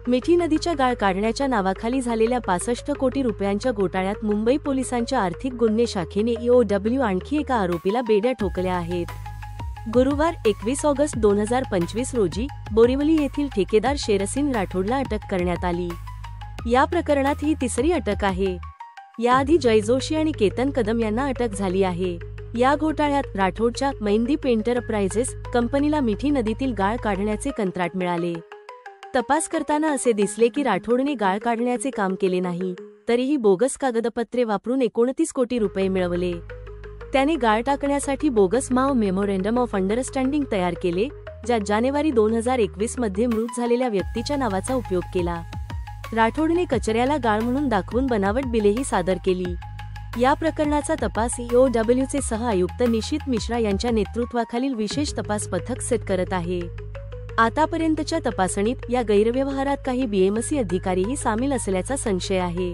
मिठी नदीच्या गाळ काढण्याच्या नावाखाली झालेल्या 65 कोटी रुपयांच्या घोटाळ्यात मुंबई पोलिसांच्या आर्थिक गुन्हे शाखेने EOW आणखी एका आरोपीला बेड्या ठोकल्या आहेत। गुरुवार 21 ऑगस्ट 2025 रोजी बोरिवली येथील ठेकेदार शेरसिंग राठोडला अटक करण्यात आली। या प्रकरणात ही तिसरी अटक आहे। याआधी जय जोशी आणि केतन कदम यांना अटक झाली आहे। या घोटाळ्यात राठोडच्या मैनदीप एंटरप्राइजेस कंपनीला मिठी नदीतील गाळ काढण्याचे कंत्राट मिळाले। तपास करताना असे दिसले की राठोडने गाळ काढण्याचे काम केले नाही, तरीही बोगस कागदपत्रे वापरून 29 कोटी रुपये मिळवले। त्याने गाळ टाकण्यासाठी बोगस मेमोरँडम ऑफ अंडरस्टँडिंग तयार केले, ज्यात जानेवारी 2021 मध्ये मृत झालेल्या व्यक्तीच्या नावाचा उपयोग केला। राठोडने कचऱ्याला गाळ म्हणून दाखवून बनावट बिलेही सादर केली। या प्रकरणाचा तपास EOWचे सह आयुक्त निशित मिश्रा यांच्या नेतृत्वाखालील विशेष तपास पथक सेट करत आहे। आतापर्यंतच्या तपासणीत या गैरव्यवहारात काही BMC अधिकारीही सामील असल्याचा संशय आहे।